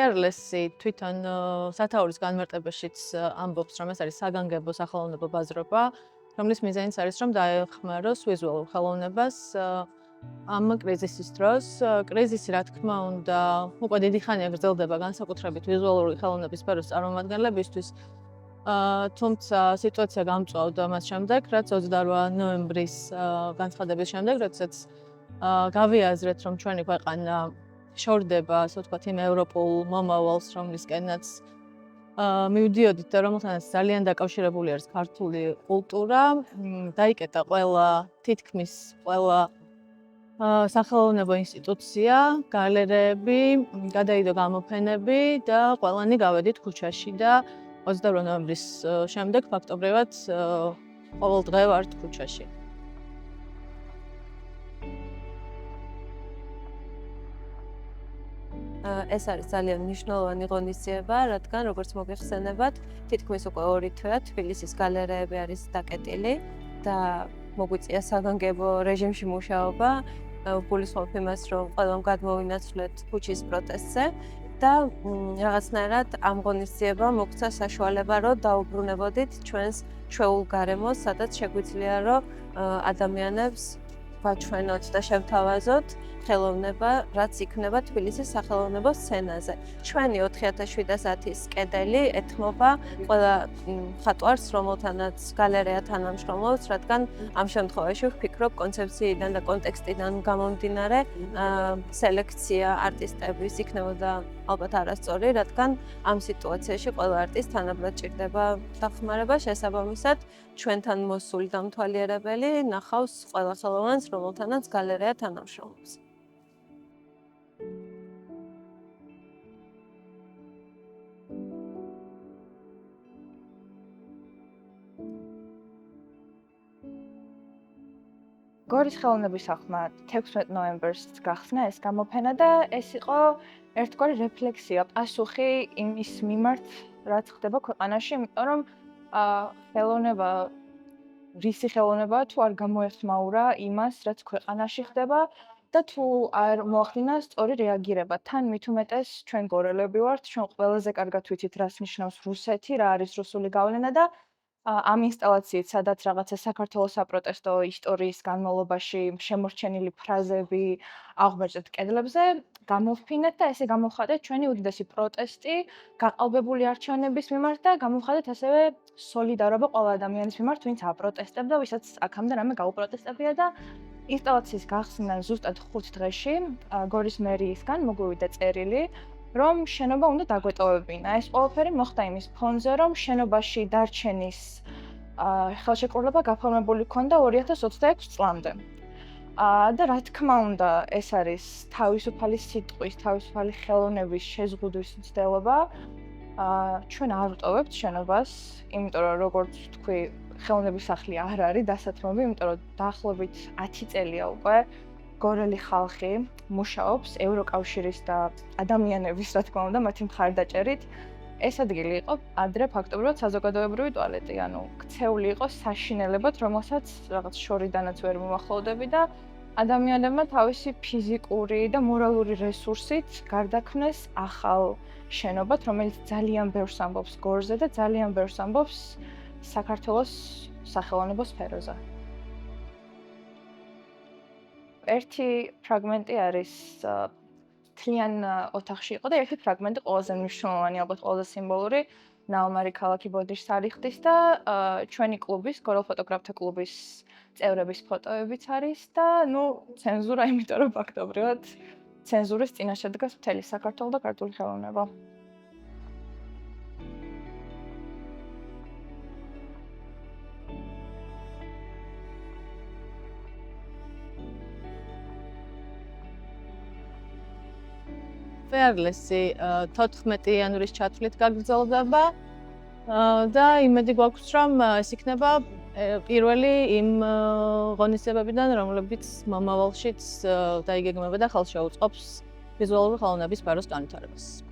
Fearless-ი თვითონ სათაურის განმარტებაშიც ამბობს, რომ ეს არის საგანგებო სახელოვნებო ბაზრობა, რომლის მიზანიც არის, რომ დაეხმაროს ვიზუალურ ხელოვნებას ამ კრიზისის დროს. კრიზისი, რა თქმა უნდა, უკვე დიდი ხანია გრძელდება განსაკუთრებით ვიზუალური ხელოვნების სფეროს წარმომადგენლებისთვის. თუმცა სიტუაცია გამწვავდა მას შემდეგ, რაც 28 ნოემბრის განცხადების შემდეგ, როდესაც გავიაზრეთ, რომ ჩვენი ქვეყანა შორდება, ასე ვთქვათ, იმ ევროპულ მომავალს, რომლისკენაც მივდიოდით და რომელთანაც ძალიან დაკავშირებული არის ქართული კულტურა, დაიკეტა თითქმის ყველა სახელოვნებო ინსტიტუცია, გალერეები, გადაიდო გამოფენები და ყველანი გავედით ქუჩაში და 28 ნოემბრის შემდეგ ფაქტობრივად ყოველ დღე ვართ ქუჩაში. ეს არის ძალიან მნიშვნელოვანი ღონისძიება, რადგან როგორც მოგეხსენებათ, თითქმის უკვე 2 თვეა თბილისის გალერეები არის დაკეტილი და მოგვიწია საგანგებო რეჟიმში მუშაობა. გულისხმობ იმას, რომ ყველამ გადმოვინაცვლეთ ქუჩის პროტესტზე და რაღაცნაირად ამ ღონისძიებამ მოგცა საშუალება, რომ დაუბრუნებოდით ჩვენს ჩვეულ გარემოს, სადაც შეგვიძლია, რომ ადამიანებს ვაჩვენოთ და შევთავაზოთ ხელოვნება, რაც იქნება თბილისის სახელოვნებო სცენაზე. ჩვენი 4710-ის კედელი ეთმობა ყველა მხატვარს, რომელთანაც გალერეა თანამშრომლობს, რადგან ამ შემთხვევაში ვფიქრობ კონცეფციიდან და კონტექსტიდან გამომდინარე სელექცია არტისტების იქნებოდა ალბათ არასწორი, რადგან ამ სიტუაციაში ყველა არტისტ თანაბრად ჭირდება დახმარება, შესაბამისად ჩვენთან მოსული დამთვალიერებელი ნახავს ყველა ხელოვანს, რომელთანაც გალერეა თანამშრომლობს. გორის ხელოვნების სახლმა 16 ნოემბერს გახსნა ეს გამოფენა და ეს იყო ერთგვარი რეფლექსია, პასუხი იმის მიმართ, რაც ხდება ქვეყანაში, იმიტომ რომ ხელოვნება, რისი ხელოვნებაა თუ არ გამოეხმაურა იმას, რაც ქვეყანაში ხდება და თუ არ მოახდინა სწორი რეაგირება. თან მით უმეტეს ჩვენ გორელები ვართ, ჩვენ ყველაზე კარგად ვიცით, რას ნიშნავს რუსეთი, რა არის რუსული გავლენა და ამ ინსტალაციით, სადაც რაღაცა საქართველოს საპროტესტო ისტორიის განმავლობაში შემორჩენილი ფრაზები აღვმერჭეთ კედლებზე, გამოვფინეთ და ესე გამოვხატეთ ჩვენი უდიდესი პროტესტი გაყალბებული არჩევნების მიმართ და გამოვხატეთ ასევე სოლიდარობა ყველა ადამიანის მიმართ, ვინც აპროტესტებდა, ვისაც აქამდე რამე გაუპროტესტებია და ინსტალაციის გახსნა ზუსტად 5 დღეში გორის მერიისგან მოგვივიდა წერილი, რომ შენობა უნდა დაგვეტოვებინა. ეს ყველაფერი მოხდა იმის ფონზე, რომ შენობაში დარჩენის ხელშეკრულება გაფორმებული ჰქონდა 2026 წლამდე. და რა თქმა უნდა, ეს არის თავისუფალი სიტყვის, თავისუფალი ხელოვნების შეზღუდვის მცდელობა. ჩვენ არ ვტოვებთ შენობას, იმიტომ რომ როგორც თქვი, ხელოვნების სახლი არ არის დასათმობი, იმიტომ რომ დაახლოებით 10 წელია უკვე გორელი ხალხი მუშაობს ევროკავშირის და ადამიანების, რა თქმა უნდა, მათი მხარდაჭერით. ეს ადგილი იყო ადრე ფაქტობრივად საზოგადოებრივი ტუალეტი, ანუ ქცეული იყო საშინელებად, რომელსაც რაღაც შორიდანაც ვერ მომახლოვდები და ადამიანებმა თავისი ფიზიკური და მორალური რესურსით გარდაქმნეს ახალ შენობად, რომელიც ძალიან ბევრს ამბობს გორზე და ძალიან ბევრს ამბობს საქართველოს სახელოვნებო სფეროზე. ერთი ფრაგმენტი არის თლიან ოთახში იყო და ერთი ფრაგმენტი ყველაზე მნიშვნელოვანი, ალბათ ყველაზე სიმბოლური, ნაომარი ქალაქი ბოდიშს არიხდის და ჩვენი კლუბის, გორელ ფოტოგრაფთა კლუბის წევრების ფოტოებიც არის და ცენზურა, იმიტომ რომ ფაქტობრივად ცენზურის წინაშე დგას მთელი საქართველო და ქართული ხელოვნება. Fearless-ი 14 იანვრის ჩათვლით გაგრძელდება და იმედი გვაქვს, რომ ეს იქნება პირველი იმ ღონისძიებებიდან, რომლებიც მომავალშიც დაიგეგმება და ხელს შეუწყობს ვიზუალური ხელოვნების სფეროს განვითარებას.